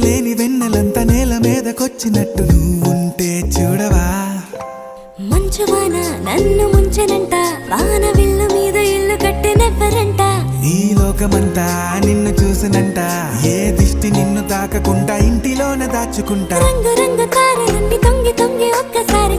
లేని వెన్నెలంతా నేల మీదకొచ్చినట్టు నువ్వుంటే చూడవా. మంచువాన నన్ను ముంచెనంట, వాన విల్లు మీద ఇల్లు కట్టినెవ్వరంట. ఈ లోకమంతా నిన్ను చూసినంట, ఏ దిష్టి నిన్ను తాకకుండా ఇంటిలోనే దాచుకుంటా. రంగు రంగు తారలన్నీ తొంగి తొంగి ఒక్కసారి